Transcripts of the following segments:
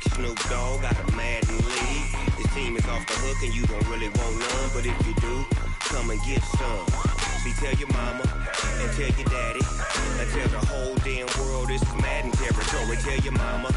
Big Snoop Dogg got a Madden league. This team is off the hook and you don't really want none, but if you do, come and get some. See, tell your mama and tell your daddy and tell the whole damn world this is Madden territory. Tell your mama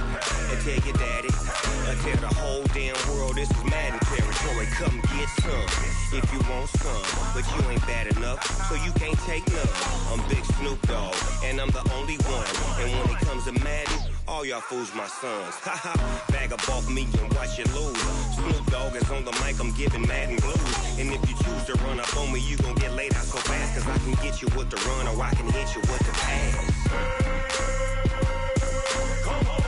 and tell your daddy and tell the whole damn world this is Madden territory. Come get some if you want some, but you ain't bad enough, so you can't take none. I'm Big Snoop Dogg and I'm the only one, and when it comes to Madden, all y'all fools my sons. Haha, bag up off me and watch you lose. Snoop Dogg is on the mic, I'm giving Madden blues. And if you choose to run up on me, you gon' get laid out so fast, cause I can get you with the run or I can hit you with the pass. Come on.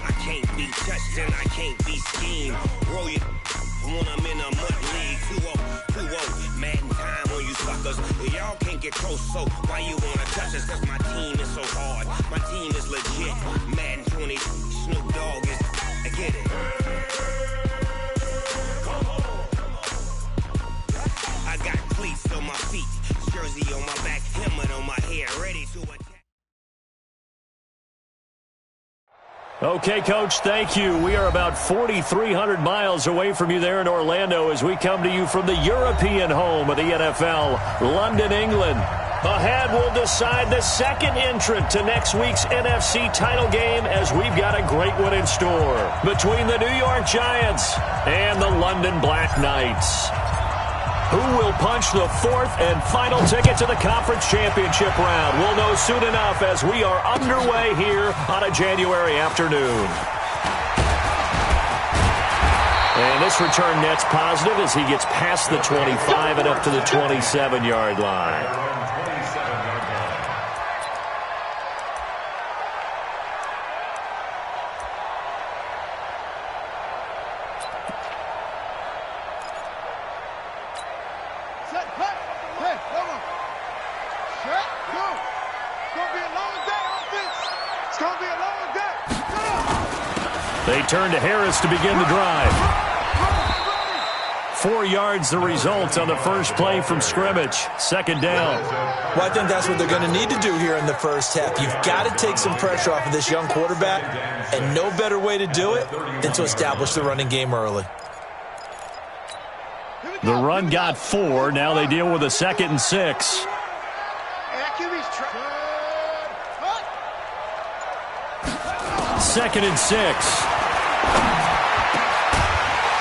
I can't be touched and I can't be schemed. Roll you when I'm in a mud league. 2-0, Madden time on you suckers. Y'all can't get close, so why you wanna touch us? Cause my team is so hard, my team is legit. Madden 20, Snoop Dogg is, I get it. Come on. I got cleats on my feet, jersey on my back, helmet on my head, ready to attack. Okay, Coach, thank you. We are about 4,300 miles away from you there in Orlando as we come to you from the European home of the NFL, London, England. Ahead, we'll decide the second entrant to next week's NFC title game as we've got a great one in store between the New York Giants and the London Black Knights. Who will punch the fourth and final ticket to the conference championship round? We'll know soon enough as we are underway here on a January afternoon. And this return net's positive as he gets past the 25 and up to the 27-yard line. They turn to Harris to begin the drive. 4 yards the result on the first play from scrimmage. Second down. Well, I think that's what they're going to need to do here in the first half. You've got to take some pressure off of this young quarterback, and no better way to do it than to establish the running game early. The run got 4. Now they deal with a 2nd and 6. Second and 6.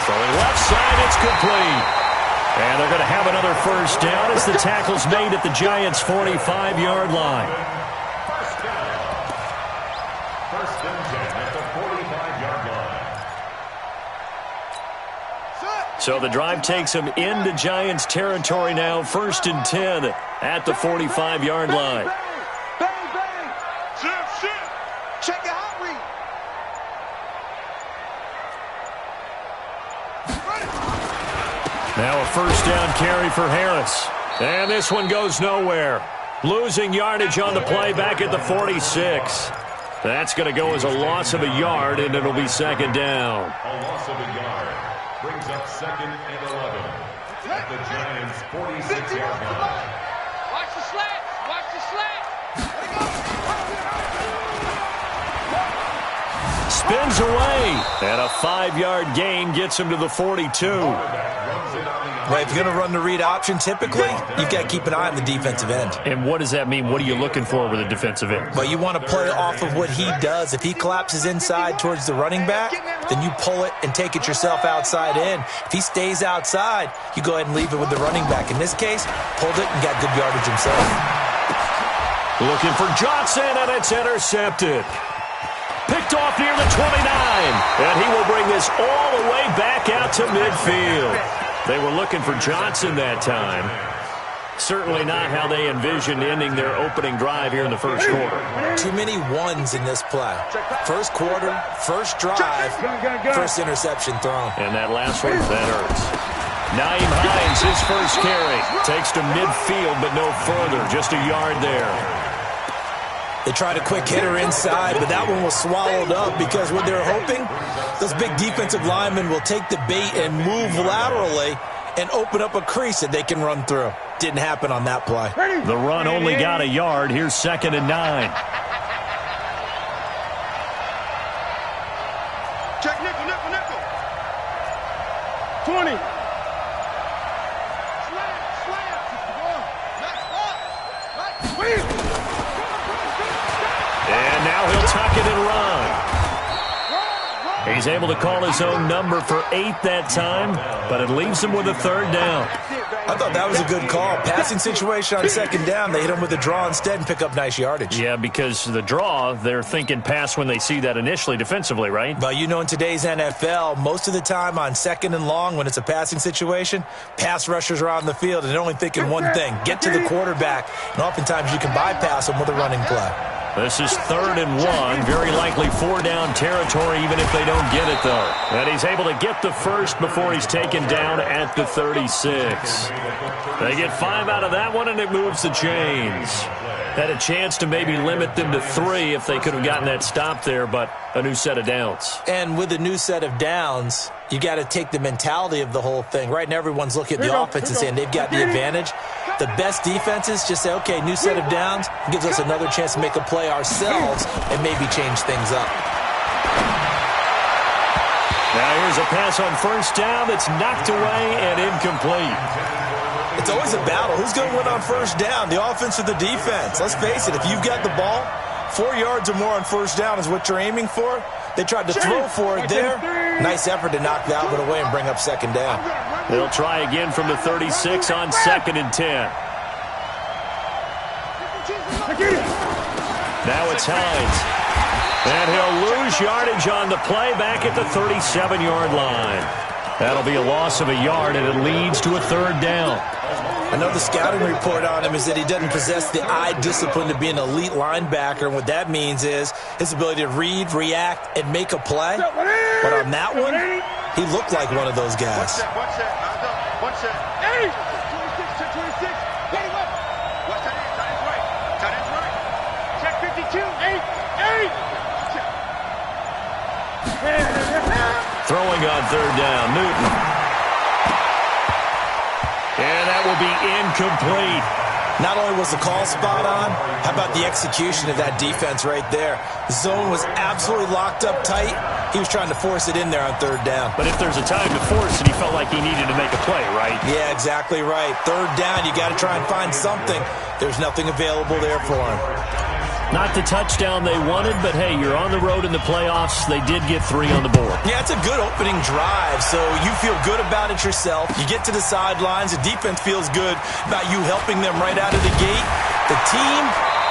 Throwing left side, it's complete. And they're going to have another first down as the tackle's made at the Giants' 45-yard line. First and 10 at the 45-yard line. So the drive takes them into Giants territory now. First and 10 at the 45-yard line. Check it out, read. Now a first down carry for Harris. And this one goes nowhere. Losing yardage on the play back at the 46. That's going to go as a loss of a yard, and it'll be second down. A loss of a yard brings up 2nd and 11 at the Giants' 46-yard line. Watch the slats. Watch the slats. Spins away, and a 5-yard gain gets him to the 42. Well, if you're going to run the read option, typically, you've got to keep an eye on the defensive end. And what does that mean? What are you looking for with a defensive end? Well, you want to play off of what he does. If he collapses inside towards the running back, then you pull it and take it yourself outside in. If he stays outside, you go ahead and leave it with the running back. In this case, pulled it and got good yardage himself. Looking for Johnson, and it's intercepted. Picked off near the 29, and he will bring this all the way back out to midfield. They were looking for Johnson that time. Certainly not how they envisioned ending their opening drive here in the first quarter. Too many ones in this play. First quarter, first drive, first interception thrown. And that last one, that hurts. Nyheim Hines, his first carry. Takes to midfield, but no further. Just a yard there. They tried a quick hitter inside, but that one was swallowed up because what they're hoping, those big defensive linemen will take the bait and move laterally and open up a crease that they can run through. Didn't happen on that play. The run only got a yard. Here's 2nd and 9. Check nickel, nickel, nickel. 20. And now he'll tuck it and run. He's able to call his own number for 8 that time, but it leaves him with a 3rd down. I thought that was a good call. Passing situation on 2nd down. They hit him with a draw instead and pick up nice yardage. Yeah, because the draw, they're thinking pass when they see that initially defensively, right? But you know, in today's NFL, most of the time on 2nd and long, when it's a passing situation, pass rushers are on the field and they're only thinking one thing, get to the quarterback. And oftentimes you can bypass them with a running play. This is 3rd and 1, very likely 4-down territory, even if they don't get it, though. And he's able to get the first before he's taken down at the 36. They get 5 out of that one, and it moves the chains. Had a chance to maybe limit them to 3 if they could have gotten that stop there, but a new set of downs. And with a new set of downs, you got to take the mentality of the whole thing. Right now, everyone's looking at the offense and saying they've got the advantage. The best defenses just say, okay, new set of downs gives us another chance to make a play ourselves and maybe change things up. Now here's a pass on 1st down that's knocked away and incomplete. It's always a battle. Who's going to win on 1st down, the offense or the defense? Let's face it, if you've got the ball, 4 yards or more on 1st down is what you're aiming for. They tried to throw for it there. Nice effort to knock that one away and bring up 2nd down. They'll try again from the 36 on 2nd and 10. Now it's Hines. And he'll lose yardage on the play back at the 37-yard line. That'll be a loss of a yard, and it leads to a 3rd down. I know the scouting report on him is that he doesn't possess the eye discipline to be an elite linebacker, and what that means is his ability to read, react, and make a play. But on that one, he looked like one of those guys. One set. 8. 26. Hit him up. Watch that end. Tight end's right. Tight end's right. Check 52. 8. Throwing on 3rd down, Newton. And that will be incomplete. Not only was the call spot on, how about the execution of that defense right there? The zone was absolutely locked up tight. He was trying to force it in there on 3rd down. But if there's a time to force it, he felt like he needed to make a play, right? Yeah, exactly right. 3rd down, you got to try and find something. There's nothing available there for him. Not the touchdown they wanted, but hey, you're on the road in the playoffs. They did get 3 on the board. Yeah, it's a good opening drive, so you feel good about it yourself. You get to the sidelines. The defense feels good about you helping them right out of the gate. The team,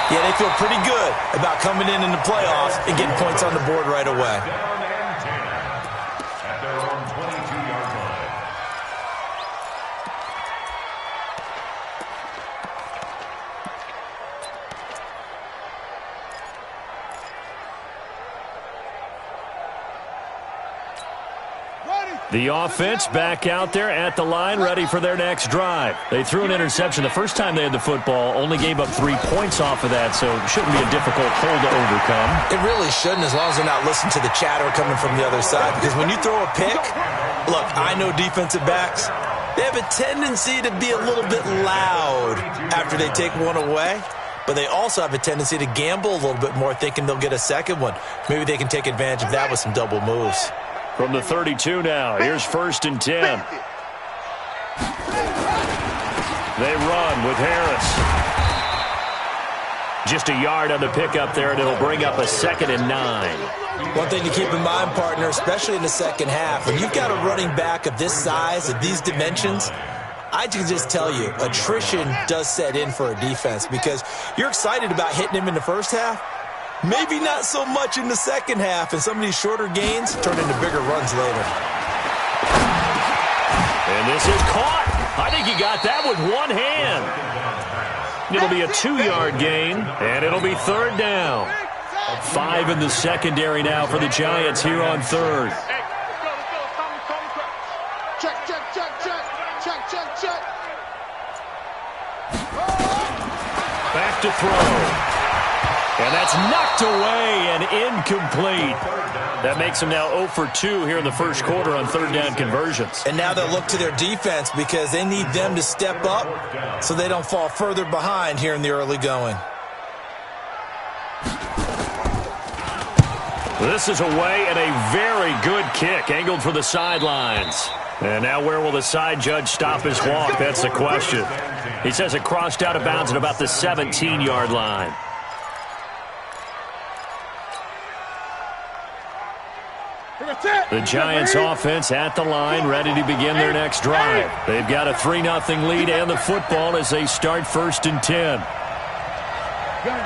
yeah, they feel pretty good about coming in the playoffs and getting points on the board right away. At their own 22-yard line. The offense back out there at the line, ready for their next drive. They threw an interception the first time they had the football, only gave up 3 points off of that, so it shouldn't be a difficult hole to overcome. It really shouldn't, as long as they're not listening to the chatter coming from the other side, because when you throw a pick, look, I know defensive backs, they have a tendency to be a little bit loud after they take one away. But they also have a tendency to gamble a little bit more, thinking they'll get a second one. Maybe they can take advantage of that with some double moves. From the 32 now, here's 1st and 10. They run with Harris. Just a yard on the pickup there, and it'll bring up a 2nd and 9. One thing to keep in mind, partner, especially in the second half, when you've got a running back of this size, of these dimensions, I can just tell you, attrition does set in for a defense because you're excited about hitting him in the first half. Maybe not so much in the second half, and some of these shorter gains turn into bigger runs later. And this is caught. I think he got that with one hand. It'll be a 2-yard gain, and it'll be 3rd down. 5 in the secondary now for the Giants here on 3rd. Check. Back to throw. And that's knocked away and incomplete. That makes him now 0 for 2 here in the first quarter on 3rd down conversions. And now they'll look to their defense because they need them to step up so they don't fall further behind here in the early going. This is away and a very good kick, angled for the sidelines. And now where will the side judge stop his walk? That's the question. He says it crossed out of bounds at about the 17-yard line. The Giants offense at the line, ready to begin their next drive. They've got a 3-0 lead and the football as they start 1st and 10. Gun.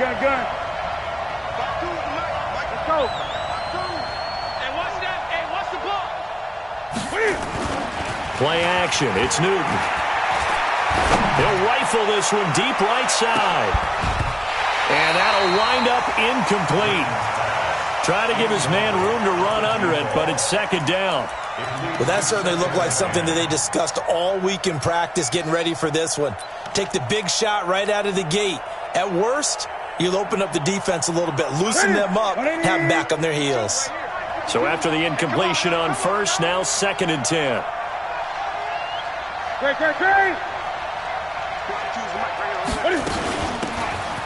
Let's go. Hey, watch that. Hey, watch the ball. Play action. It's Newton. He'll rifle this one deep right side. And that'll wind up incomplete. Try to give his man room to run under it, but it's 2nd down. Well, that certainly looked like something that they discussed all week in practice, getting ready for this one. Take the big shot right out of the gate. At worst, you'll open up the defense a little bit, loosen them up, have them back on their heels. So after the incompletion on 1st, now 2nd and 10. Great.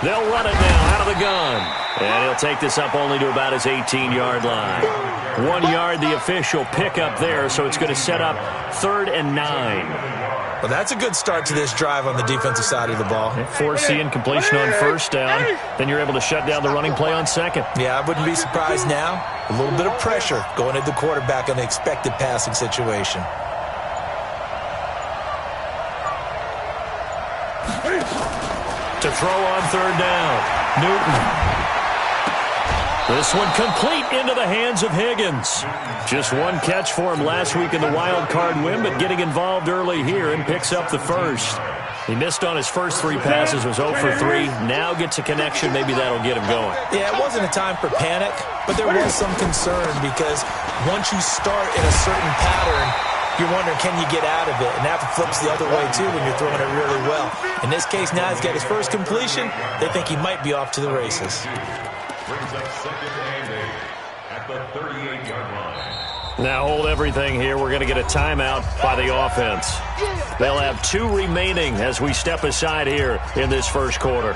They'll run it now out of the gun. And he'll take this up only to about his 18-yard line. 1 yard, the official pickup there, so it's going to set up 3rd and 9. Well, that's a good start to this drive on the defensive side of the ball. Force the incompletion on 1st down. Then you're able to shut down the running play on 2nd. Yeah, I wouldn't be surprised now. A little bit of pressure going at the quarterback in the expected passing situation. To throw on 3rd down. Newton. This one complete into the hands of Higgins. Just one catch for him last week in the wild card win, but getting involved early here and picks up the 1st. He missed on his first 3 passes, was 0 for 3. Now gets a connection. Maybe that'll get him going. Yeah, it wasn't a time for panic, but there was some concern because once you start in a certain pattern, you're wondering, can you get out of it? And that flips the other way, too, when you're throwing it really well. In this case, now he's got his first completion. They think he might be off to the races. Brings up 2nd and 8 at the 38-yard line. Now hold everything here. We're going to get a timeout by the offense. They'll have 2 remaining as we step aside here in this 1st quarter.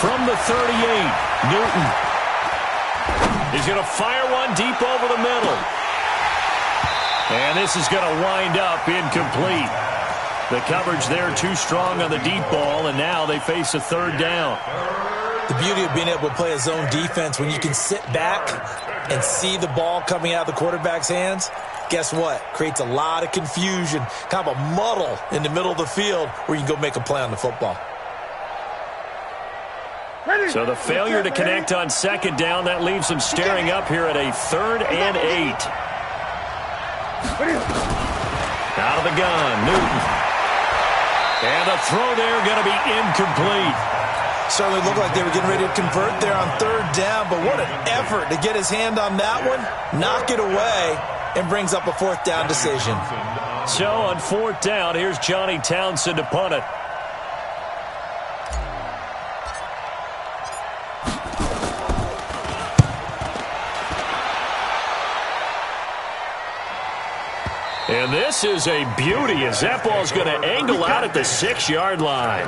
From the 38, Newton. He's going to fire one deep over the middle. And this is going to wind up incomplete. The coverage there too strong on the deep ball, and now they face a 3rd down. The beauty of being able to play a zone defense when you can sit back and see the ball coming out of the quarterback's hands, guess what? Creates a lot of confusion, kind of a muddle in the middle of the field where you can go make a play on the football. So the failure to connect on 2nd down, that leaves them staring up here at a 3rd and 8. Out of the gun, Newton. And the throw there going to be incomplete. Certainly looked like they were getting ready to convert there on 3rd down, but what an effort to get his hand on that one, knock it away, and brings up a 4th down decision. So on 4th down, here's Johnny Townsend to punt it. And this is a beauty as that ball's going to angle out at the 6-yard line.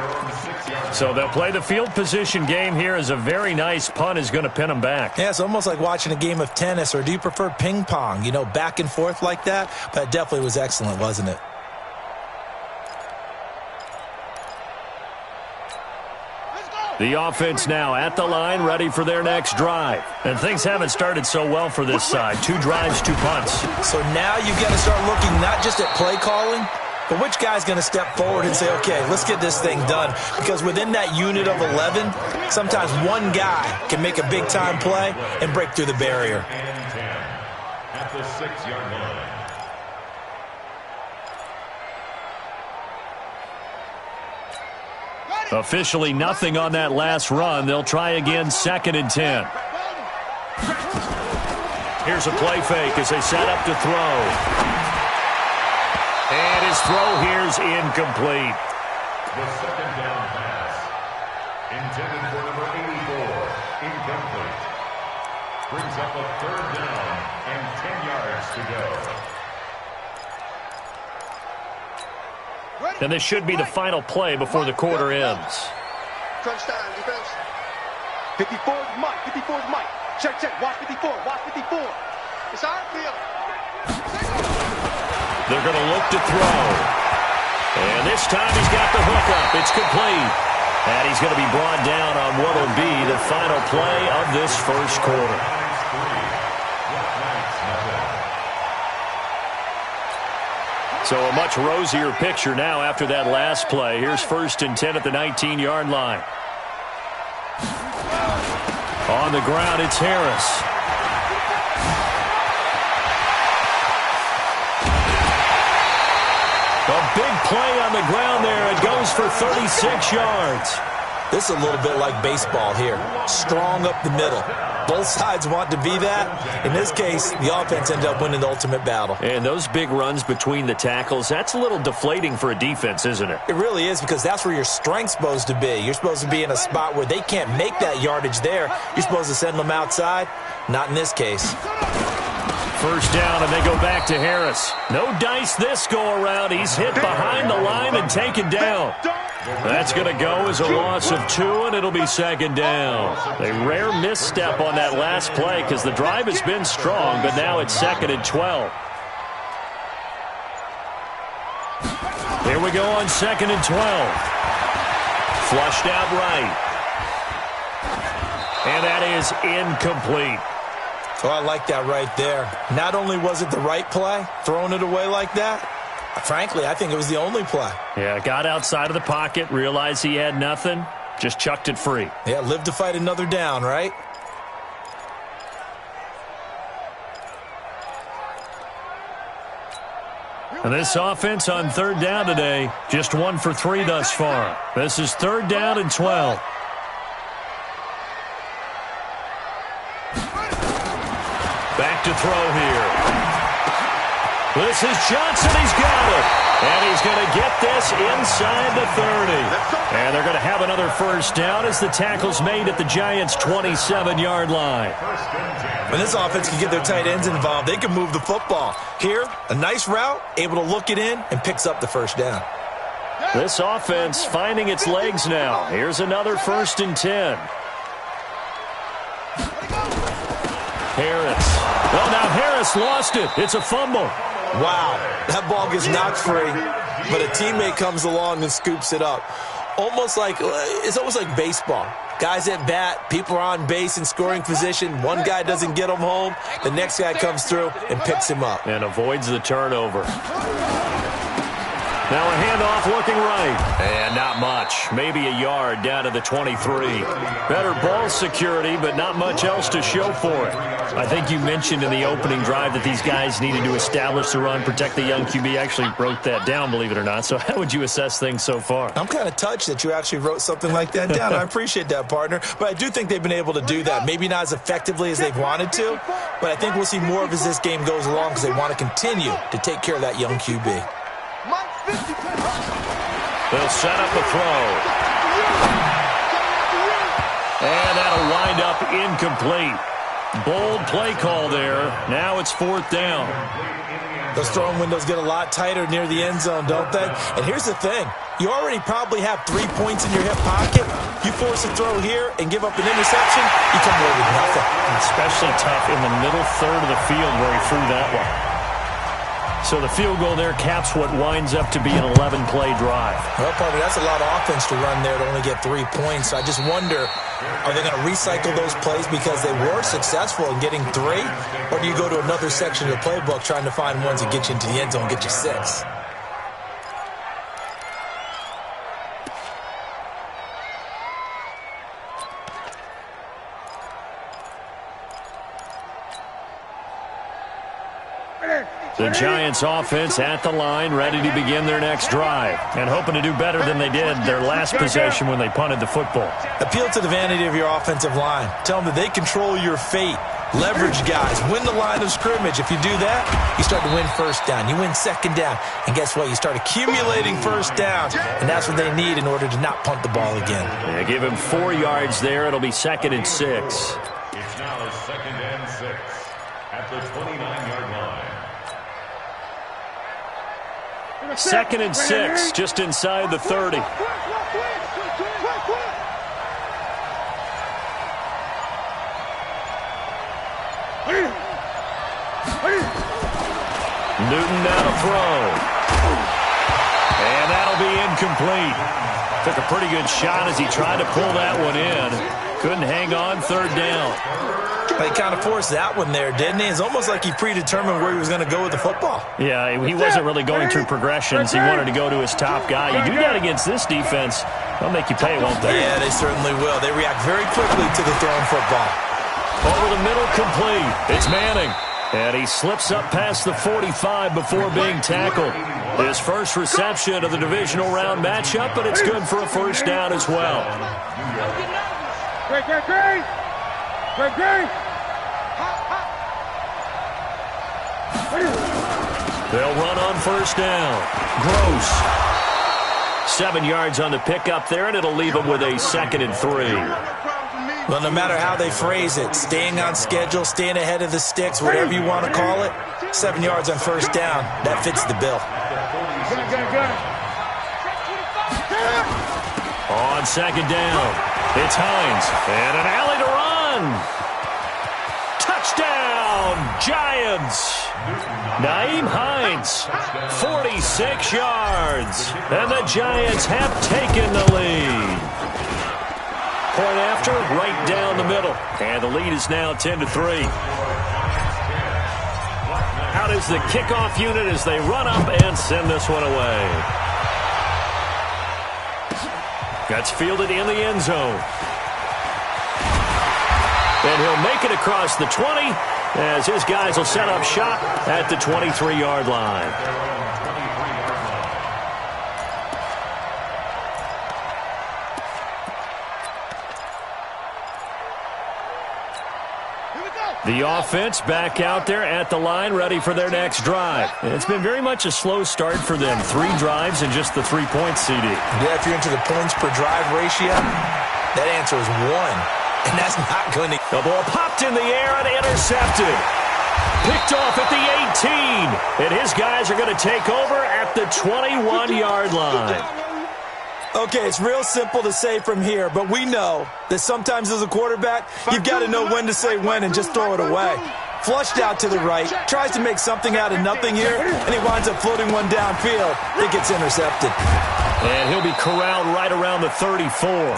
So they'll play the field position game here as a very nice punt is going to pin them back. Yeah, it's almost like watching a game of tennis, or do you prefer ping pong? You know, back and forth like that? But it definitely was excellent, wasn't it? The offense now at the line, ready for their next drive. And things haven't started so well for this side. 2 drives, 2 punts. So now you've got to start looking not just at play calling, but which guy's going to step forward and say, okay, let's get this thing done. Because within that unit of 11, sometimes one guy can make a big-time play and break through the barrier. At the 6-yard line. Officially nothing on that last run. They'll try again 2nd and 10. Here's a play fake as they set up to throw. And his throw here's incomplete. The 2nd down pass. Intended for number 84. Incomplete. Brings up a 3rd down and And this should be the final play before the quarter ends. Crunch time, defense. 54 is Mike. 54 is Mike. Check, check. Watch 54. Watch 54. It's our field. They're going to look to throw. And this time he's got the hook up. It's complete. And he's going to be brought down on what will be the final play of this first quarter. So a much rosier picture now after that last play. Here's 1st and 10 at the 19-yard line. On the ground, it's Harris. A big play on the ground there. It goes for 36 yards. This is a little bit like baseball here. Strong up the middle. Both sides want to be that. In this case, the offense ended up winning the ultimate battle. And those big runs between the tackles, that's a little deflating for a defense, isn't it? It really is, because that's where your strength's supposed to be. You're supposed to be in a spot where they can't make that yardage there. You're supposed to send them outside. Not in this case. First down, and they go back to Harris. No dice this go-around. He's hit behind the line and taken down. That's going to go as a loss of 2, and it'll be 2nd down. A rare misstep on that last play because the drive has been strong, but now it's 2nd and 12. Here we go on 2nd and 12. Flushed out right. And that is incomplete. Oh, I like that right there. Not only was it the right play, throwing it away like that, frankly, I think it was the only play. Yeah, got outside of the pocket, realized he had nothing, just chucked it free. Yeah, live to fight another down, right? And this offense on 3rd down today, just 1 for 3 thus far. This is 3rd down and 12. Back to throw here. This is Johnson. He's got it. And he's going to get this inside the 30. And they're going to have another first down as the tackle's made at the Giants' 27-yard line. When this offense can get their tight ends involved, they can move the football. Here, a nice route, able to look it in, and picks up the first down. This offense finding its legs now. Here's another 1st and 10. Harris. Well, now Harris lost it. It's a fumble. Wow, that ball gets knocked free, but a teammate comes along and scoops it up. It's almost like baseball. Guys at bat, people are on base in scoring position. One guy doesn't get him home. The next guy comes through and picks him up. And avoids the turnover. Now a handoff looking right. And not much. Maybe a yard down to the 23. Better ball security, but not much else to show for it. I think you mentioned in the opening drive that these guys needed to establish the run, protect the young QB. I actually wrote that down, believe it or not. So how would you assess things so far? I'm kind of touched that you actually wrote something like that down. I appreciate that, partner. But I do think they've been able to do that. Maybe not as effectively as they've wanted to, but I think we'll see more of as this game goes along because they want to continue to take care of that young QB. They'll set up a throw. And that'll wind up incomplete. Bold play call there. Now it's 4th down. Those throwing windows get a lot tighter near the end zone, don't they? And here's the thing. You already probably have 3 points in your hip pocket. You force a throw here and give up an interception, you come away with nothing. Especially tough in the middle third of the field where he threw that one. So the field goal there caps what winds up to be an 11-play drive. Well, partner, that's a lot of offense to run there to only get 3 points. I just wonder, are they going to recycle those plays because they were successful in getting 3? Or do you go to another section of the playbook trying to find ones that get you into the end zone and get you 6? The Giants offense at the line, ready to begin their next drive, and hoping to do better than they did their last possession when they punted the football. Appeal to the vanity of your offensive line. Tell them that they control your fate. Leverage guys. Win the line of scrimmage. If you do that, you start to win first down. You win second down. And guess what? You start accumulating first downs. And that's what they need in order to not punt the ball again. Yeah, give him 4 yards there. It'll be 2nd and 6. It's now 2nd and 6 at the 29-yard line. 2nd and 6, just inside the 30. Newton now to throw. And that'll be incomplete. Took a pretty good shot as he tried to pull that one in. Couldn't hang on, 3rd down. He kind of forced that one there, didn't he? It's almost like he predetermined where he was going to go with the football. Yeah, he wasn't really going through progressions. He wanted to go to his top guy. You do that against this defense, they'll make you pay, won't they? Yeah, they certainly will. They react very quickly to the thrown football. Over the middle, complete. It's Manning. And he slips up past the 45 before being tackled. His first reception of the divisional round matchup, but it's good for a 1st down as well. Great. They'll run on 1st down. Gross. 7 yards on the pickup there, and it'll leave them with a 2nd and 3. Well, no matter how they phrase it, staying on schedule, staying ahead of the sticks, whatever you want to call it, 7 yards on 1st down, that fits the bill. On 2nd down, it's Hines, and an alley to run. Touchdown, Giants. Naeem Hines, 46 yards, and the Giants have taken the lead. Point after, right down the middle. And the lead is now 10-3. Out is the kickoff unit as they run up and send this one away. That's fielded in the end zone. And he'll make it across the 20 as his guys will set up shop at the 23-yard line. The offense back out there at the line, ready for their next drive. It's been very much a slow start for them. 3 drives and just the 3 points, CD. Yeah, if you're into the points per drive ratio, that answer is 1. And that's not going to... The ball popped in the air and intercepted. Picked off at the 18. And his guys are going to take over at the 21-yard line. Okay, it's real simple to say from here, but we know that sometimes as a quarterback, you've got to know when to say when and just throw it away. Flushed out to the right, tries to make something out of nothing here, and he winds up floating one downfield. It gets intercepted. And he'll be corralled right around the 34.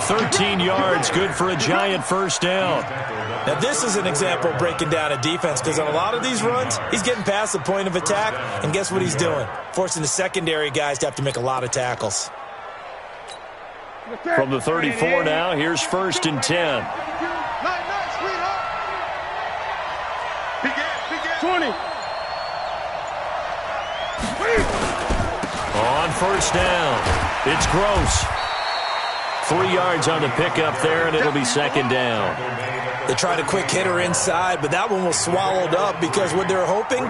13 yards, good for a Giant 1st down. Now, this is an example of breaking down a defense because on a lot of these runs, he's getting past the point of attack, and guess what he's doing? Forcing the secondary guys to have to make a lot of tackles. From the 34 now, here's 1st and 10. 20. On 1st down, it's Gross. 3 yards on the pickup there, and it'll be 2nd down. They tried a quick hitter inside, but that one was swallowed up because what they're hoping,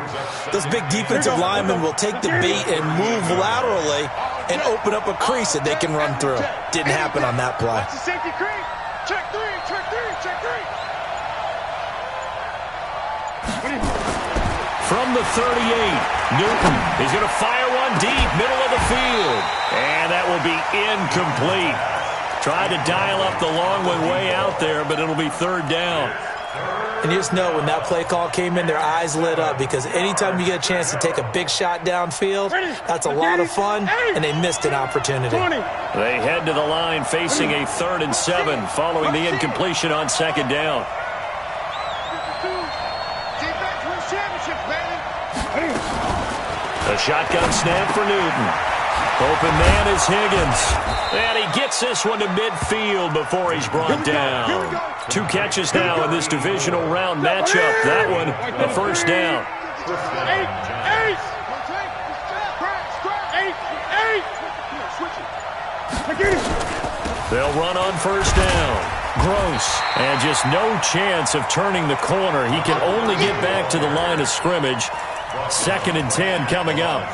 those big defensive linemen will take the bait and move laterally and open up a crease that they can run through. Didn't happen on that play. That's a safety crease. Check 3. From the 38, Newton. He's going to fire one deep, middle of the field. And that will be incomplete. Tried to dial up the long one way out there, but it'll be 3rd down. And you just know when that play call came in, their eyes lit up because anytime you get a chance to take a big shot downfield, that's a lot of fun, and they missed an opportunity. They head to the line facing a 3rd and 7 following the incompletion on 2nd down. A shotgun snap for Newton. Open man is Higgins. And he gets this one to midfield before he's brought down. 2 catches now in this divisional round matchup. That one, a 1st down. 8. They'll run on 1st down. Gross. And just no chance of turning the corner. He can only get back to the line of scrimmage. 2nd and 10 coming up.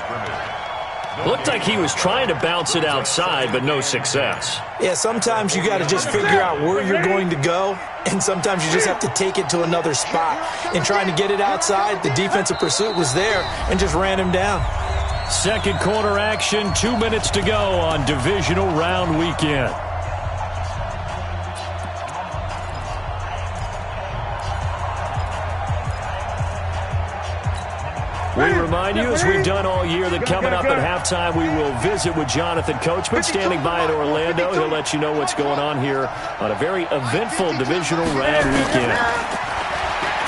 Looked like he was trying to bounce it outside, but no success. Yeah, sometimes you got to just figure out where you're going to go, and sometimes you just have to take it to another spot. In trying to get it outside, the defensive pursuit was there and just ran him down. Second quarter action, 2 minutes to go on divisional round weekend. We remind you, as we've done all year, that coming up at halftime, we will visit with Jonathan Coachman, standing by at Orlando. He'll let you know what's going on here on a very eventful divisional round weekend.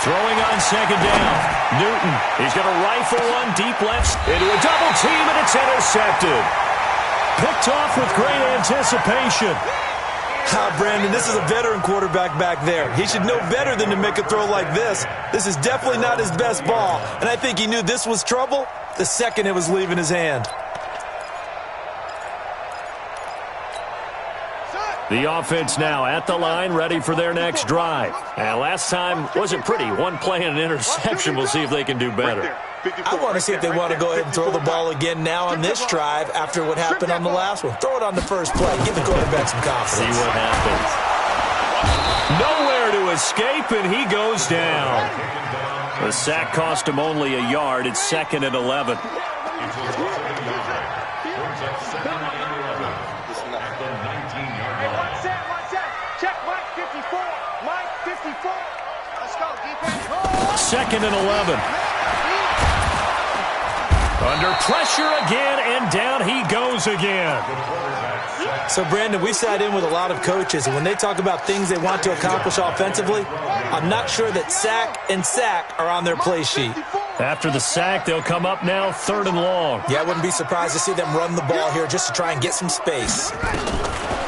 Throwing on second down. Newton, he's going to rifle one deep left into a double team, and it's intercepted. Picked off with great anticipation. Brandon, this is a veteran quarterback back there. He should know better than to make a throw like this. This is definitely not his best ball, and I think he knew this was trouble the second it was leaving his hand. The offense now at the line, ready for their next drive. And last time wasn't pretty. One play and an interception. We'll see if they can do better. I want to see if they want to go ahead and throw the ball again now on this drive after what happened on the last one. Throw it on the first play. Give the quarterback some confidence. See what happens. Nowhere to escape, and he goes down. The sack cost him only a yard. It's 2nd and 11. Second and 11. Under pressure again, and down he goes again. So, Brandon, we sat in with a lot of coaches, and when they talk about things they want to accomplish offensively, I'm not sure that sack and sack are on their play sheet. After the sack, they'll come up now 3rd and long. Yeah, I wouldn't be surprised to see them run the ball here just to try and get some space.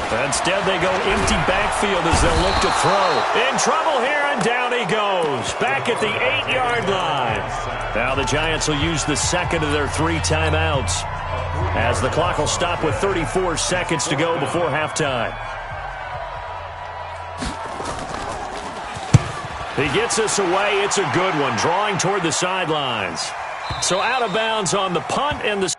Instead, they go empty backfield as they'll look to throw. In trouble here, and down he goes. Back at the 8-yard line. Now the Giants will use the second of their 3 timeouts, as the clock will stop with 34 seconds to go before halftime. He gets us away. It's a good one, drawing toward the sidelines. So out of bounds on the punt, and the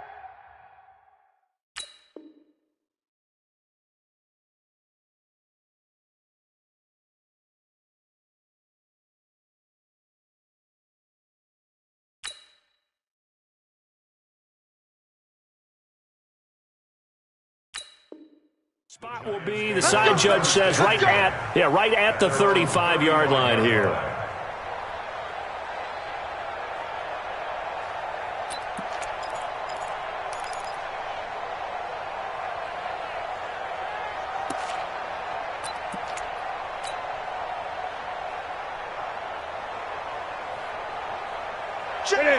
spot will be, the side judge says, right at the 35-yard line here.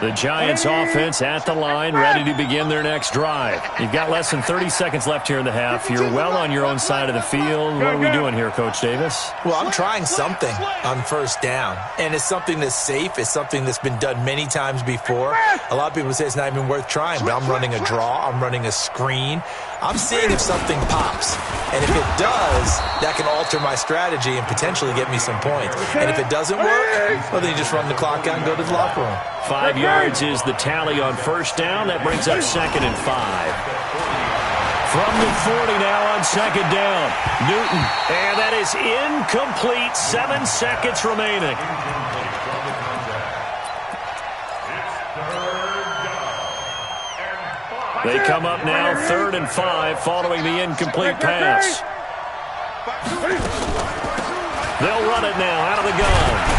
The Giants offense at the line, ready to begin their next drive. You've got less than 30 seconds left here in the half. You're well on your own side of the field. What are we doing here, Coach Davis? Well, I'm trying something on first down, and it's something that's safe. It's something that's been done many times before. A lot of people say it's not even worth trying, but I'm running a draw. I'm running a screen. I'm seeing if something pops, and if it does, that can alter my strategy and potentially get me some points. And if it doesn't work, well, then you just run the clock out and go to the locker room. 5 yards is the tally on first down. That brings up 2nd and 5. From the 40 now on second down. Newton, and that is incomplete. 7 seconds remaining. They come up now 3rd and 5 following the incomplete pass. They'll run it now out of the gun.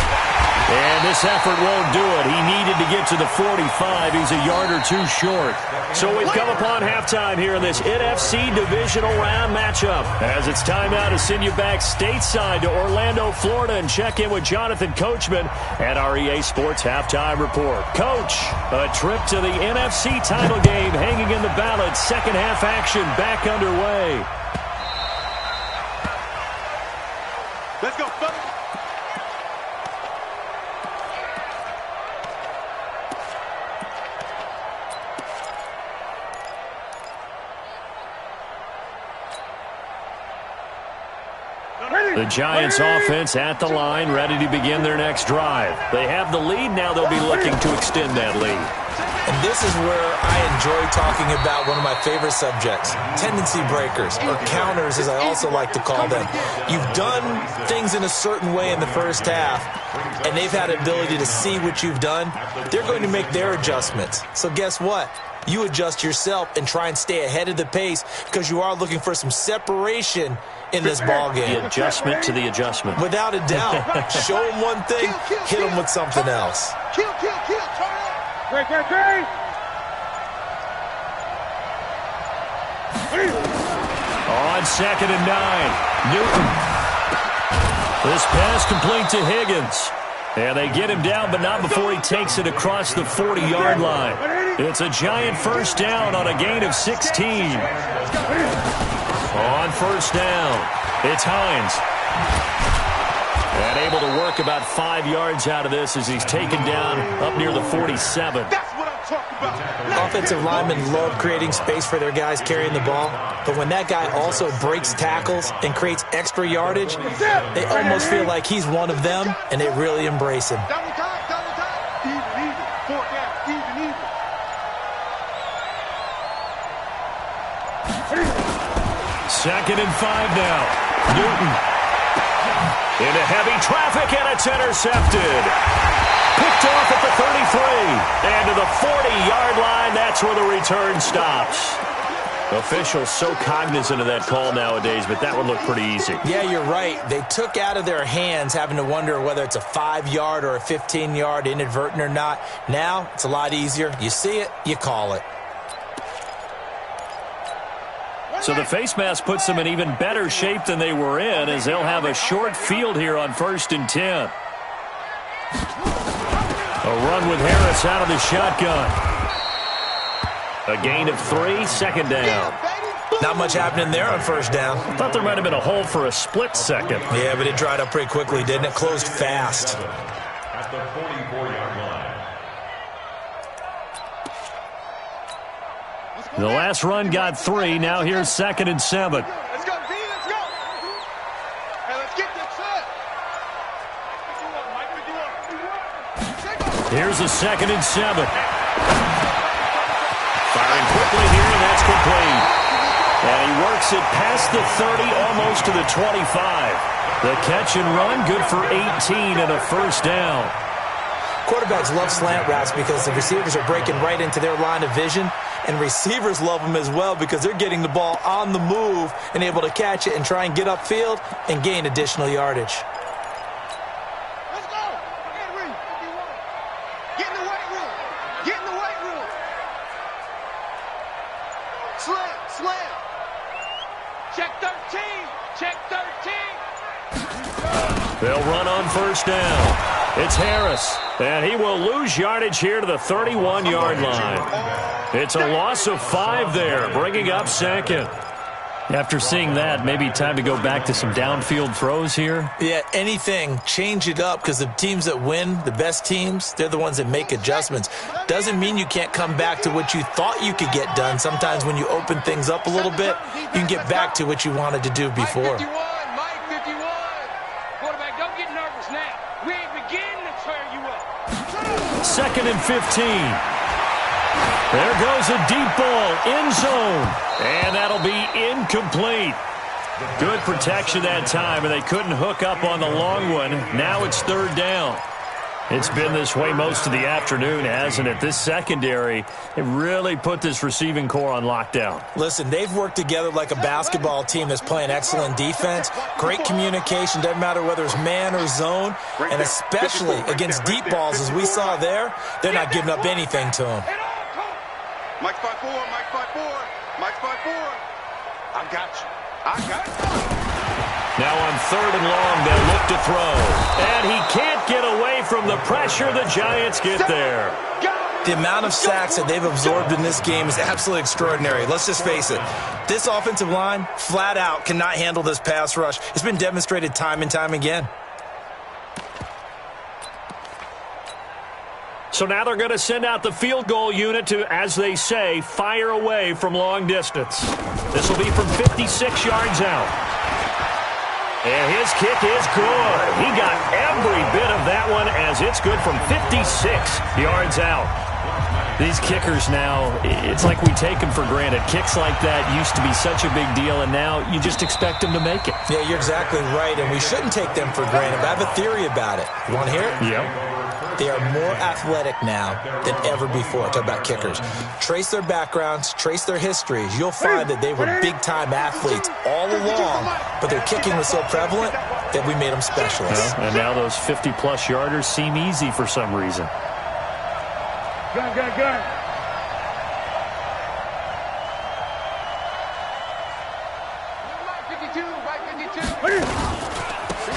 And this effort won't do it. He needed to get to the 45. He's a yard or 2 short. So we've come upon halftime here in this NFC divisional round matchup, as it's time now to send you back stateside to Orlando, Florida, and check in with Jonathan Coachman at our EA Sports Halftime Report. Coach, a trip to the NFC title game hanging in the balance. Second half action back underway. Let's go, buddy. The Giants offense at the line, ready to begin their next drive. They have the lead. Now they'll be looking to extend that lead. And this is where I enjoy talking about one of my favorite subjects, tendency breakers, or counters as I also like to call them. You've done things in a certain way in the first half, and they've had the ability to see what you've done. They're going to make their adjustments. So guess what? You adjust yourself and try and stay ahead of the pace because you are looking for some separation in this ball game. The adjustment to the adjustment. Without a doubt. Show them one thing, hit them with something else. Kill, turn up. Great. On 2nd and 9, Newton. This pass complete to Higgins. And they get him down, but not before he takes it across the 40-yard line. It's a giant first down on a gain of 16. On first down, it's Hines. And able to work about 5 yards out of this as he's taken down up near the 47. That's what I'm talking about. Offensive linemen love creating space for their guys carrying the ball, but when that guy also breaks tackles and creates extra yardage, they almost feel like he's one of them, and they really embrace him. Double time. Even. 4 down, even. 2nd and 5 now. Newton. Into heavy traffic, and it's intercepted. Picked off at the 33. And to the 40-yard line, that's where the return stops. Officials so cognizant of that call nowadays, but that would look pretty easy. Yeah, you're right. They took out of their hands having to wonder whether it's a 5-yard or a 15-yard inadvertent or not. Now, it's a lot easier. You see it, you call it. So the face mask puts them in even better shape than they were in as they'll have a short field here on 1st and 10. A run with Harris out of the shotgun. A gain of 3, 2nd down. Not much happening there on first down. Thought there might have been a hole for a split second. Yeah, but it dried up pretty quickly, didn't it? Closed fast. At the 44-yard line. The last run got 3. Now here's 2nd and 7. Let's go, D. Let's go. Hey, let's get this set. Here's a 2nd and 7. Firing quickly here, and that's complete. And he works it past the 30, almost to the 25. The catch and run, good for 18 and a first down. Quarterbacks love slant routes because the receivers are breaking right into their line of vision, and receivers love them as well because they're getting the ball on the move and able to catch it and try and get upfield and gain additional yardage. Let's go. Get in the weight room. Get in the weight room. Slam. Check 13. Check 13. They'll run on first down. It's Harris, and he will lose yardage here to the 31-yard line. It's a loss of 5 there, bringing up 2nd. After seeing that, maybe time to go back to some downfield throws here. Yeah, anything, change it up because the teams that win, the best teams, they're the ones that make adjustments. Doesn't mean you can't come back to what you thought you could get done. Sometimes when you open things up a little bit, you can get back to what you wanted to do before. Mike 51. Quarterback, don't get nervous now. We ain't beginning to tear you up. 2nd and 15. There goes a deep ball, end zone, and that'll be incomplete. Good protection that time, and they couldn't hook up on the long one. Now it's 3rd down. It's been this way most of the afternoon, hasn't it? This secondary, it really put this receiving core on lockdown. Listen, they've worked together like a basketball team that's playing excellent defense. Great communication, doesn't matter whether it's man or zone, and especially against deep balls, as we saw there, they're not giving up anything to them. Mike 5-4. I got you. Now on 3rd and long, they'll look to throw. And he can't get away from the pressure. The Giants get there. The amount of sacks that they've absorbed in this game is absolutely extraordinary. Let's just face it. This offensive line, flat out, cannot handle this pass rush. It's been demonstrated time and time again. So now they're going to send out the field goal unit to, as they say, fire away from long distance. This will be from 56 yards out. And his kick is good. He got every bit of that one as it's good from 56 yards out. These kickers now, it's like we take them for granted. Kicks like that used to be such a big deal, and now you just expect them to make it. Yeah, you're exactly right, and we shouldn't take them for granted. But I have a theory about it. You want to hear it? Yep. They are more athletic now than ever before. Talk about kickers. Trace their backgrounds, trace their histories. You'll find that they were big-time athletes all along, but their kicking was so prevalent that we made them specialists. And now those 50-plus yarders seem easy for some reason. Gun.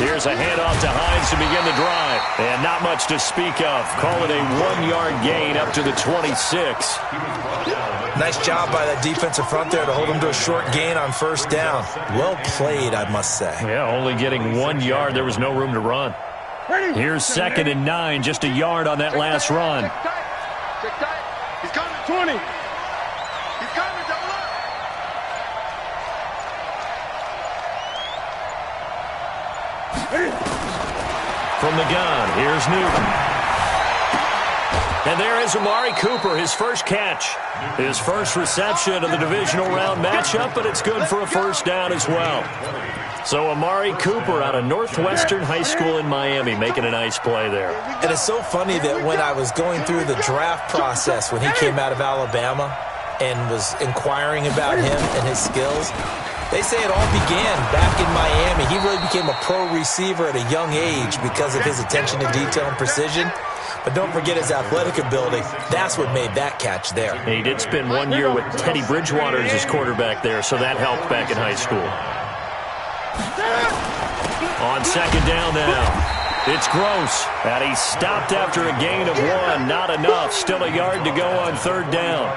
Here's a handoff to Hines to begin the drive. And not much to speak of. Call it a 1-yard gain up to the 26. Nice job by that defensive front there to hold them to a short gain on first down. Well played, I must say. Yeah, only getting 1 yard. There was no room to run. Here's 2nd and 9, just a yard on that last run. He's coming. 20. He's coming. Double up. From the gun, here's Newton. And there is Amari Cooper, his first catch. His first reception of the divisional round matchup, but it's good for a first down as well. So Amari Cooper out of Northwestern High School in Miami making a nice play there. And it's so funny that when I was going through the draft process when he came out of Alabama and was inquiring about him and his skills, they say it all began back in Miami. He really became a pro receiver at a young age because of his attention to detail and precision. But don't forget his athletic ability. That's what made that catch there. And he did spend 1 year with Teddy Bridgewater as his quarterback there, so that helped back in high school. On 2nd down now, it's Gross. And he stopped after a gain of 1. Not enough. Still a yard to go on 3rd down.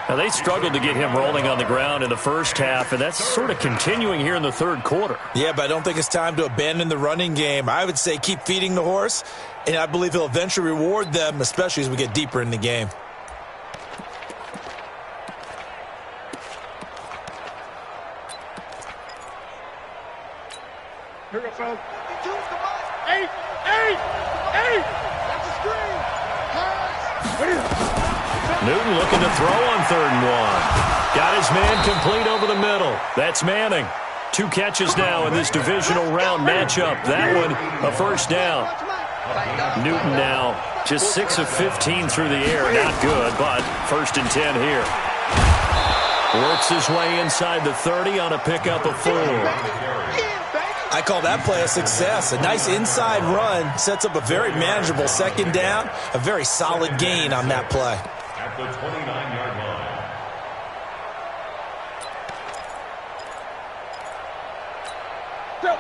Now, they struggled to get him rolling on the ground in the first half, and that's sort of continuing here in the 3rd quarter. Yeah, but I don't think it's time to abandon the running game. I would say keep feeding the horse, and I believe he'll eventually reward them, especially as we get deeper in the game. Here we go, fellas. 8. That's a screen. Newton looking to throw on 3rd and 1. Got his man complete over the middle. That's Manning. 2 catches now in this divisional round matchup. That one, a first down. Newton now just 6 of 15 through the air. Not good, but 1st and 10 here. Works his way inside the 30 on a pickup of 4. I call that play a success. A nice inside run sets up a very manageable 2nd down. A very solid gain on that play. At the 29-yard line.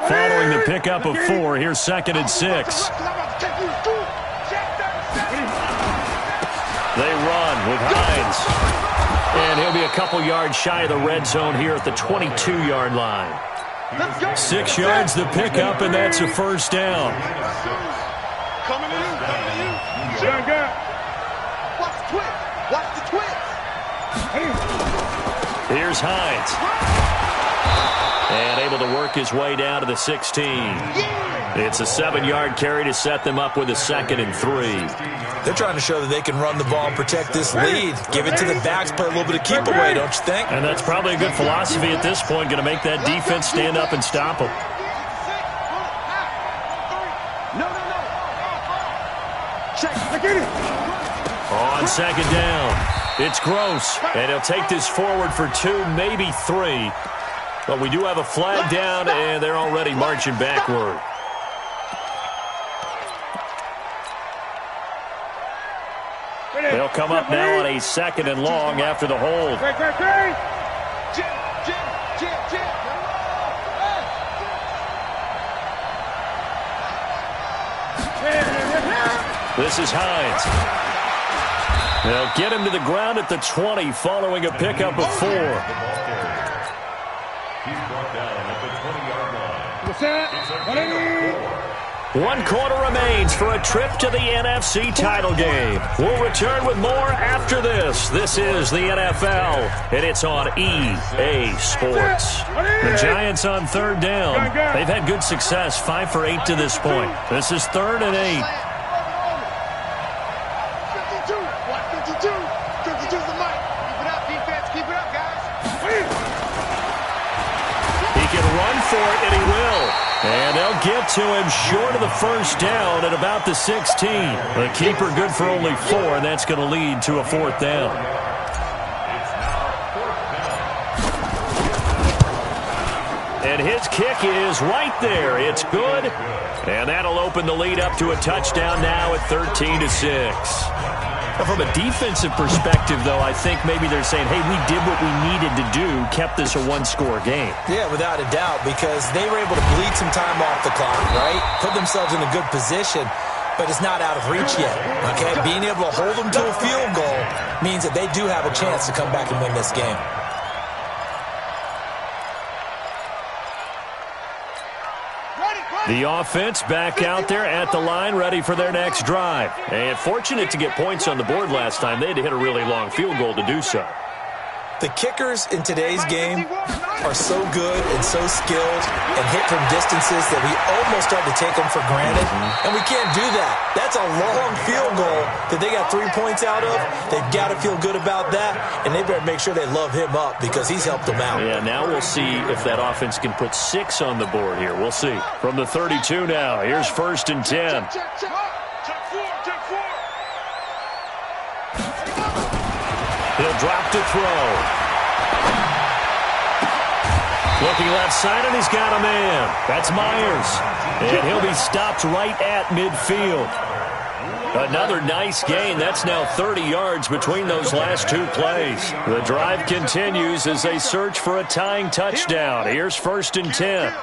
Following the pickup of 4, here's 2nd and 6. They run with Hines. And he'll be a couple yards shy of the red zone here at the 22-yard line. 6 yards the pickup, and that's a first down. Coming to you. Watch the twist. Here's Hines. And able to work his way down to the 16. It's a 7-yard carry to set them up with a 2nd and 3. They're trying to show that they can run the ball and protect this lead. Give it to the backs, play a little bit of keep away, don't you think? And that's probably a good philosophy at this point, going to make that defense stand up and stop them. On 2nd down, it's Gross, and he'll take this forward for 2, maybe 3. But we do have a flag down, and they're already marching backward. They'll come up now on a 2nd and long after the hold. This is Hines. They'll get him to the ground at the 20 following a pickup of 4. He's brought down at the 20-yard line. 1 quarter remains for a trip to the NFC title game. We'll return with more after this. This is the NFL, and it's on EA Sports. The Giants on 3rd down. They've had good success, 5 for 8 to this point. This is 3rd and 8. 52. 52's the mic. Keep it up, defense. Keep it up, guys. He can run for it, and he will. And they'll get to him short of the first down at about the 16. The keeper good for only 4, and that's going to lead to a 4th down. And his kick is right there. It's good. And that'll open the lead up to a touchdown now at 13-6. From a defensive perspective, though, I think maybe they're saying, hey, we did what we needed to do, kept this a one-score game. Yeah, without a doubt, because they were able to bleed some time off the clock, right? Put themselves in a good position, but it's not out of reach yet, okay? Being able to hold them to a field goal means that they do have a chance to come back and win this game. The offense back out there at the line, ready for their next drive. And fortunate to get points on the board last time. They had to hit a really long field goal to do so. The kickers in today's game are so good and so skilled and hit from distances that we almost start to take them for granted. And we can't do that. That's a long field goal that they got 3 points out of. They've got to feel good about that, and they better make sure they love him up because he's helped them out. Yeah, now we'll see if that offense can put 6 on the board here. We'll see. From the 32 now, here's 1st and 10. He'll drop to throw. Looking left side, and he's got a man. That's Myers. And he'll be stopped right at midfield. Another nice gain. That's now 30 yards between those last 2 plays. The drive continues as they search for a tying touchdown. Here's 1st and 10.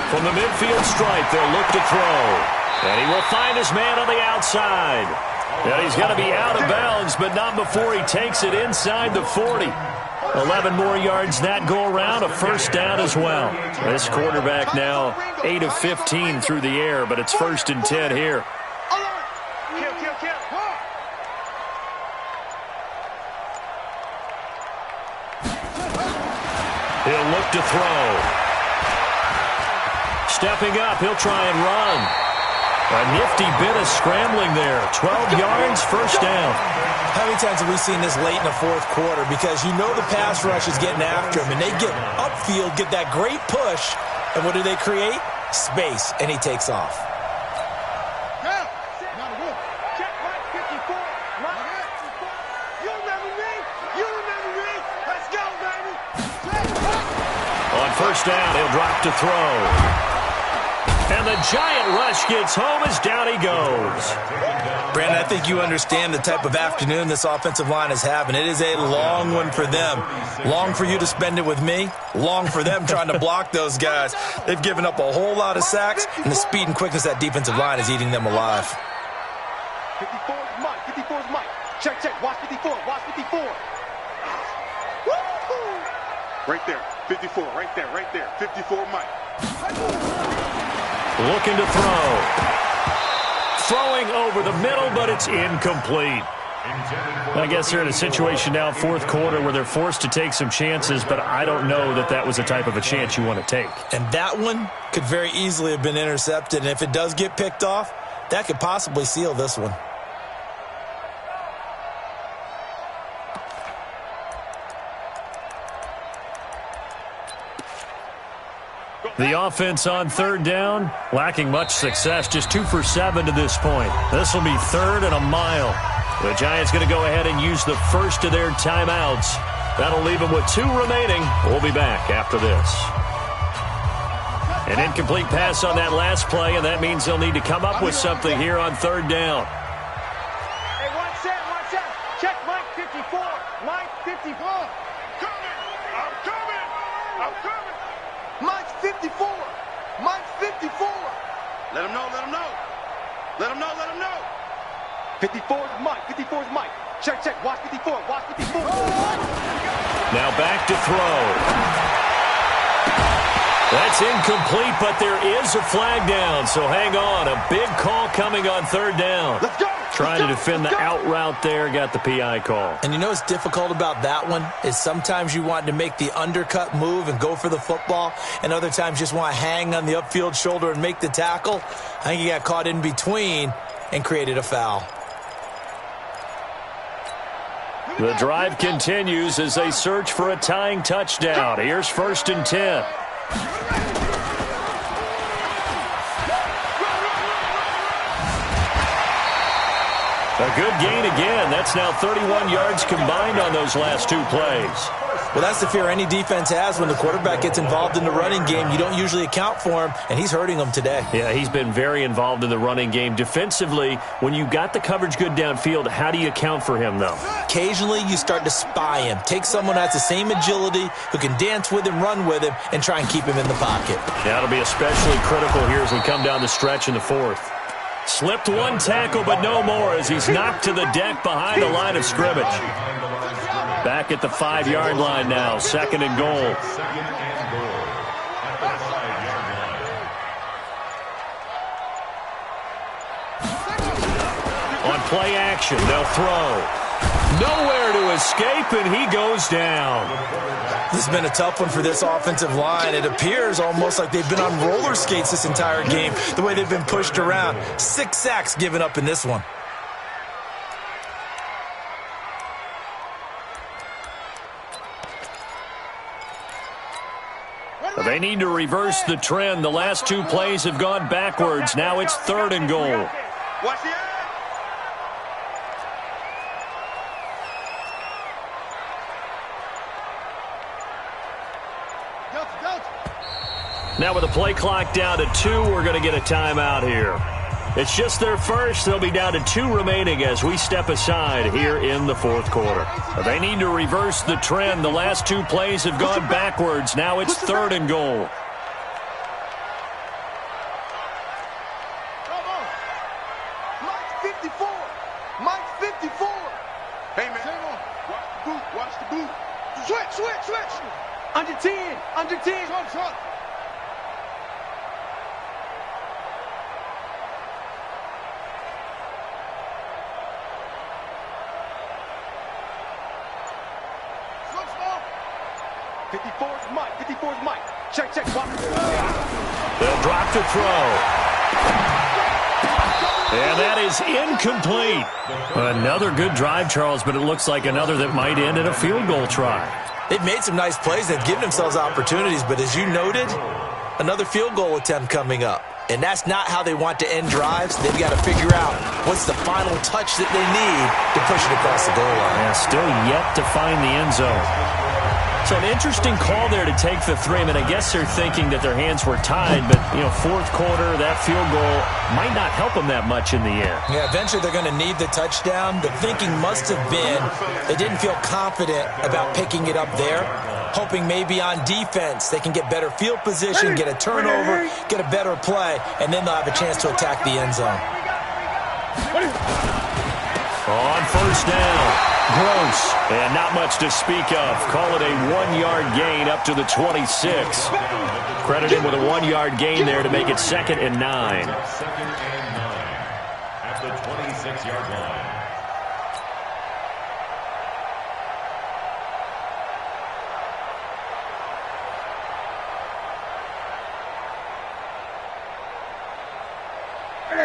From the midfield stripe, they'll look to throw. And he will find his man on the outside. And he's going to be out of bounds, but not before he takes it inside the 40. 11 more yards that go around, a 1st down as well. This quarterback now 8 of 15 through the air, but it's 1st and 10 here. He'll look to throw. Stepping up, he'll try and run. A nifty bit of scrambling there. 12 yards, 1st down. How many times have we seen this late in the 4th quarter? Because you know the pass rush is getting after him, and they get upfield, get that great push, and what do they create? Space, and he takes off. On 1st down, he'll drop to throw. And the giant rush gets home as down he goes. Brandon, I think you understand the type of afternoon this offensive line is having. It is a long one for them. Long for you to spend it with me. Long for them trying to block those guys. They've given up a whole lot of sacks, and the speed and quickness of that defensive line is eating them alive. 54 is Mike. 54 is Mike. Check, check. Watch 54. Watch 54. Woo-hoo. Right there. 54. Right there. Right there. 54 Mike. Looking to throw. Throwing over the middle, but it's incomplete. I guess they're in a situation now, 4th quarter, where they're forced to take some chances, but I don't know that that was the type of a chance you want to take. And that one could very easily have been intercepted, and if it does get picked off, that could possibly seal this one. The offense on 3rd down, lacking much success, just 2 for 7 to this point. This will be 3rd and a mile. The Giants going to go ahead and use the first of their timeouts. That'll leave them with 2 remaining. We'll be back after this. An incomplete pass on that last play, and that means they'll need to come up with something here on 3rd down. Hey, 1 second, 1 second. Check Mike 54. Mike 54. Coming. I'm coming. I'm coming. Mike's 54. Mike's 54. Let him know, let him know. Let him know, let him know. 54 is Mike. 54 is Mike. Check, check. Watch 54. Watch 54. Now back to throw. That's incomplete, but there is a flag down, so hang on. A big call coming on 3rd down. Let's go. Trying to defend the out route there, got the PI call. And you know what's difficult about that one is sometimes you want to make the undercut move and go for the football, and other times just want to hang on the upfield shoulder and make the tackle. I think he got caught in between and created a foul. The drive continues as they search for a tying touchdown. Here's 1st and 10. A good gain again. That's now 31 yards combined on those last 2 plays. Well, that's the fear any defense has when the quarterback gets involved in the running game. You don't usually account for him, and he's hurting them today. Yeah, he's been very involved in the running game. Defensively, when you got the coverage good downfield, how do you account for him, though? Occasionally, you start to spy him. Take someone who has the same agility, who can dance with him, run with him, and try and keep him in the pocket. That'll be especially critical here as we come down the stretch in the 4th. Slipped one tackle, but no more as he's knocked to the deck behind the line of scrimmage. Back at the 5-yard line now, 2nd and goal. On play action, they'll throw. Nowhere to escape, and he goes down. This has been a tough one for this offensive line. It appears almost like they've been on roller skates this entire game, the way they've been pushed around. 6 sacks given up in this one. They need to reverse the trend. The last 2 plays have gone backwards. Now it's 3rd and goal. Watch the eye. Now with the play clock down to 2, we're going to get a timeout here. It's just their first. They'll be down to 2 remaining as we step aside here in the 4th quarter. They need to reverse the trend. The last 2 plays have gone backwards. Now it's 3rd and goal. Mike 54. Mike 54. Hey, man. Watch the boot. Switch. Under 10. Trump. Mike. Check. They'll drop to throw. And that is incomplete. Another good drive, Charles, but it looks like another that might end in a field goal try. They've made some nice plays. They've given themselves opportunities, but as you noted, another field goal attempt coming up. And that's not how they want to end drives. They've got to figure out what's the final touch that they need to push it across the goal line. Yeah, still yet to find the end zone. So an interesting call there to take the 3. I mean, I guess they're thinking that their hands were tied, but, 4th quarter, that field goal might not help them that much in the end. Yeah, eventually they're going to need the touchdown. The thinking must have been they didn't feel confident about picking it up there, hoping maybe on defense they can get better field position, get a turnover, get a better play, and then they'll have a chance to attack the end zone. On 1st down. Gross, and not much to speak of. Call it a 1-yard gain up to the 26. Credit him with a 1-yard gain there to make it 2nd and 9. 2nd and 9 at the 26-yard line.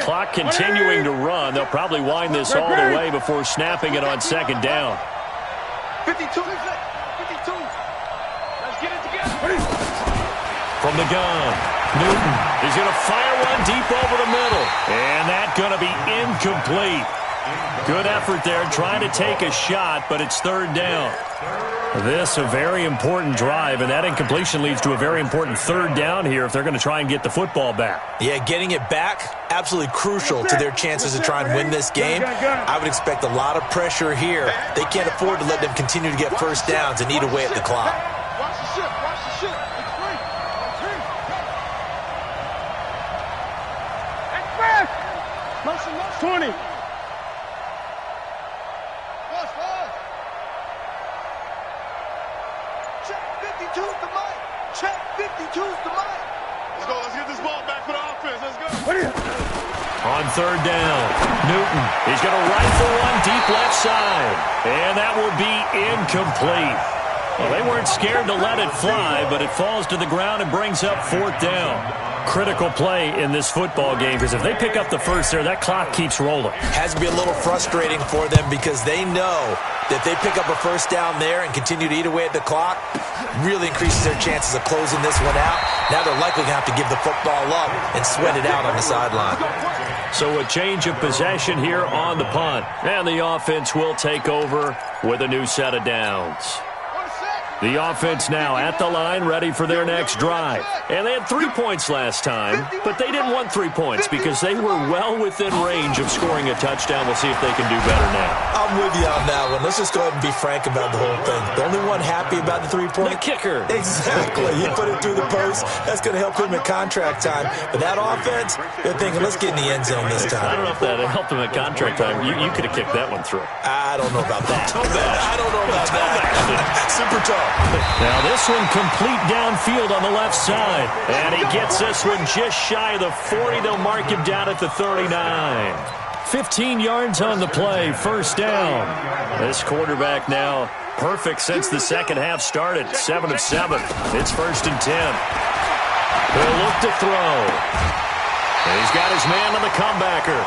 Clock continuing to run. They'll probably wind this all the way before snapping it on 2nd down. 52. Let's get it together. From the gun, Newton is going to fire one deep over the middle. And that's going to be incomplete. Good effort there trying to take a shot, but it's 3rd down. This a very important drive, and that incompletion leads to a very important 3rd down here if they're going to try and get the football back. Yeah, getting it back, absolutely crucial to their chances to try and win this game. I would expect a lot of pressure here. They can't afford to let them continue to get 1st downs and eat away at the clock. Watch the ship. It's free. That's 20. Check 52's the Mike. Let's get this ball back for the offense. Let's go. On 3rd down, Newton is going to rifle one deep left side. And that will be incomplete. Well, they weren't scared to let it fly, but it falls to the ground and brings up 4th down. critical play in this football game because if they pick up the first there, that clock keeps rolling. Has to be a little frustrating for them because they know that if they pick up a first down there and continue to eat away at the clock, really increases their chances of closing this one out. Now they're likely going to have to give the football up and sweat it out on the sideline. So a change of possession here on the punt. And the offense will take over with a new set of downs. The offense now at the line, ready for their next drive. And they had 3 points last time, but they didn't want 3 points because they were well within range of scoring a touchdown. We'll see if they can do better now. I'm with you on that one. Let's just go ahead and be frank about the whole thing. The only one happy about the 3-point? The kicker. Exactly. He put it through the post. That's going to help him at contract time. But that offense, they're thinking, let's get in the end zone this time. I don't know if that helped him at contract time. You could have kicked that one through. I don't know about that. I don't know about that. Super tough. Now this one complete downfield on the left side. And he gets this one just shy of the 40. They'll mark him down at the 39. 15 yards on the play, first down. This quarterback now perfect since the second half started. 7 of 7. It's 1st and 10. He'll look to throw. And he's got his man on the comebacker.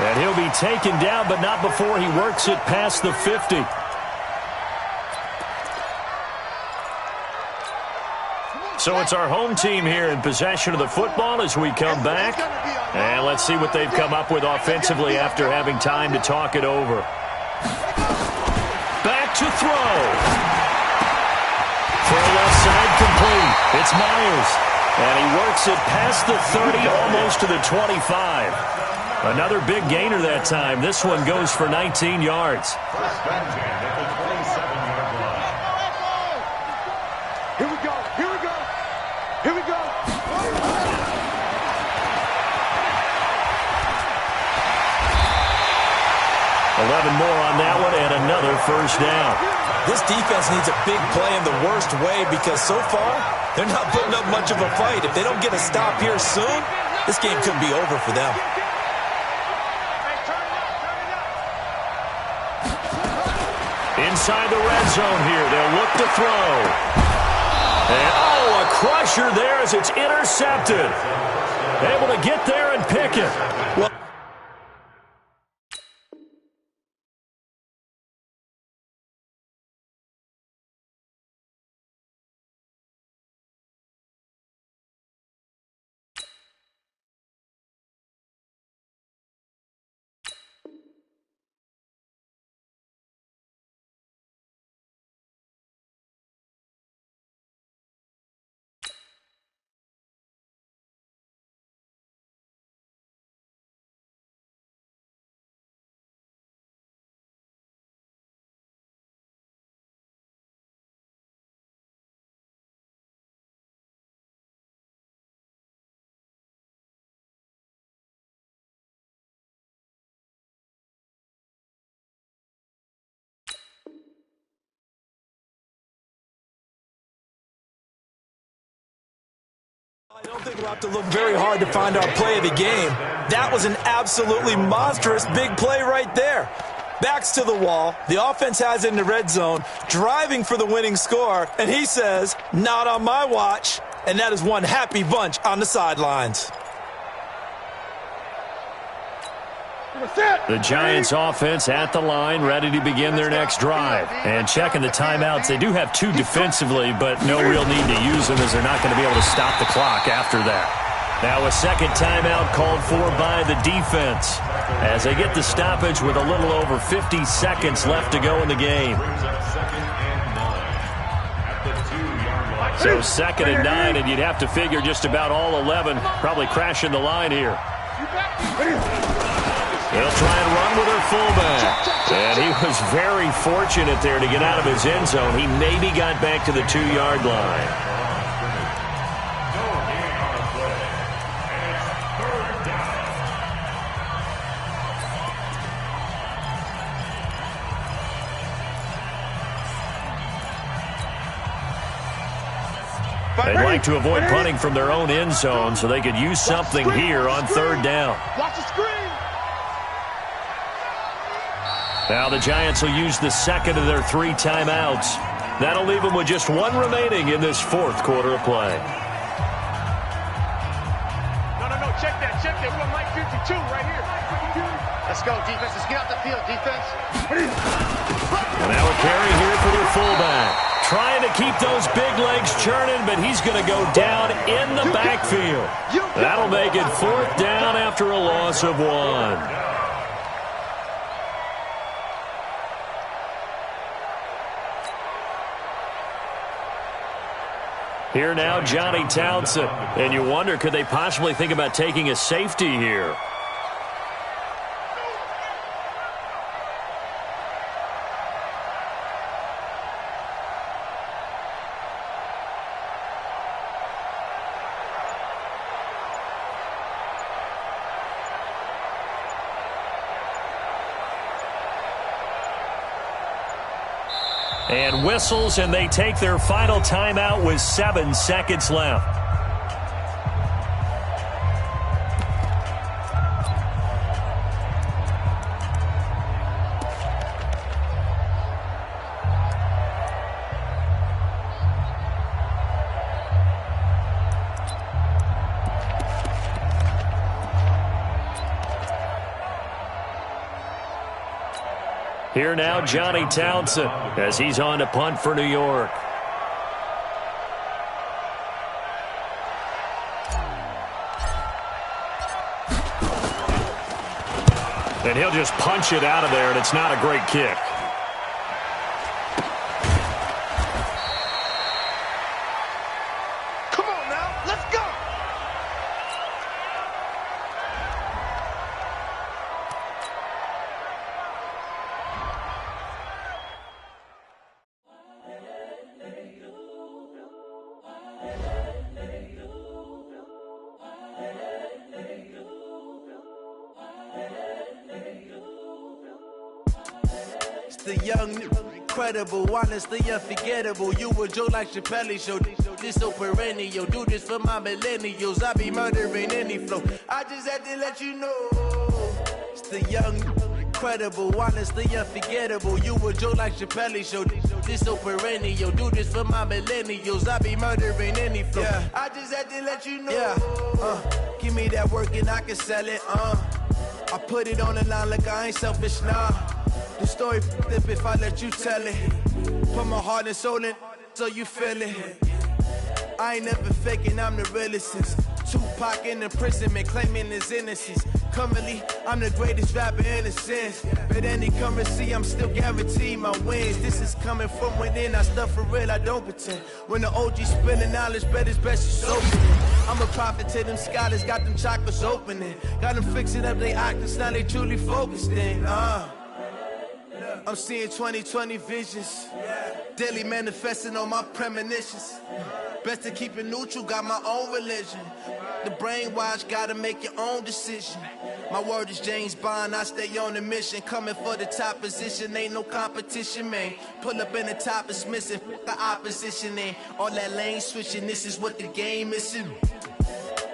And he'll be taken down, but not before he works it past the 50. So it's our home team here in possession of the football as we come back. And let's see what they've come up with offensively after having time to talk it over. Back to throw. For a left side complete. It's Myers. And he works it past the 30, almost to the 25. Another big gainer that time. This one goes for 19 yards. Here we go. Here we go. Here we go. 11 more on that one and another first down. This defense needs a big play in the worst way because so far they're not putting up much of a fight. If they don't get a stop here soon, this game could be over for them. Inside the red zone here. They'll look to throw. And, oh, a crusher there as it's intercepted. Able to get there and pick it. Well, I don't think we'll have to look very hard to find our play of the game. That was an absolutely monstrous big play right there. Backs to the wall. The offense has it in the red zone, driving for the winning score. And he says, not on my watch. And that is one happy bunch on the sidelines. The Giants offense at the line, ready to begin their next drive. And checking the timeouts, they do have 2 defensively, but no real need to use them as they're not going to be able to stop the clock after that. Now a second timeout called for by the defense as they get the stoppage with a little over 50 seconds left to go in the game. So 2nd and 9, and you'd have to figure just about all 11 probably crashing the line here. They'll try and run with their fullback. And he was very fortunate there to get out of his end zone. He maybe got back to the 2-yard line. They'd like to avoid punting from their own end zone so they could use something here on 3rd down. Watch the screen. Now the Giants will use the second of their 3 timeouts. That'll leave them with just 1 remaining in this 4th quarter of play. 2 right here. Let's go, defense. Let's get out the field, defense. Now a carry here for the fullback. Trying to keep those big legs churning, but he's going to go down in the backfield. That'll make it 4th down after a loss of 1. Here now, Johnny Townsend. And you wonder, could they possibly think about taking a safety here? And whistles, and they take their final timeout with 7 seconds left. Here now, Johnny Townsend, as he's on to punt for New York. And he'll just punch it out of there, and it's not a great kick. Come on now, let's go. The young, incredible, honestly unforgettable. You a joke like Chappelle Show. This so perennial. Do this for my millennials. I be murdering any flow. I just had to let you know. It's the young, incredible, honestly unforgettable. You a joke like Chappelle Show. This so perennial. Do this for my millennials. I be murdering any flow. Yeah. I just had to let you know. Yeah. Give me that work and I can sell it. I put it on the line like I ain't selfish, nah. The story flip if I let you tell it. Put my heart and soul in so you feel it. I ain't never faking, I'm the realest since Tupac in imprisonment, claiming his innocence. Currently, I'm the greatest rapper in a sense. But any currency, I'm still guaranteed my wins. This is coming from within, I stuff for real, I don't pretend. When the OG spilling knowledge, bet it's best you soak it in. I'm a prophet to them scholars, got them chakras opening. Got them fixing up their octaves, now they truly focused in. I'm seeing 2020 visions. Daily manifesting on my premonitions. Best to keep it neutral, got my own religion. The brainwash, gotta make your own decision. My word is James Bond, I stay on a mission. Coming for the top position, ain't no competition, man. Pull up in the top, it's missing, the opposition ain't. All that lane switching, this is what the game is.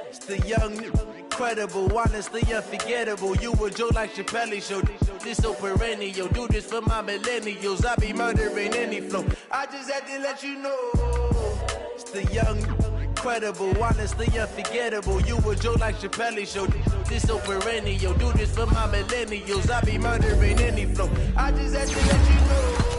It's the young, incredible, honestly unforgettable. You a joke like Chappelle Show. This so perennial. Do this for my millennials. I be murdering any flow. I just had to let you know. It's the young, incredible, honestly unforgettable. You a joke like Chappelle Show. This so perennial. Do this for my millennials. I be murdering any flow. I just had to let you know.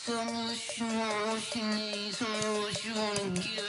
Tell me what you want, what you need, tell me what you wanna give.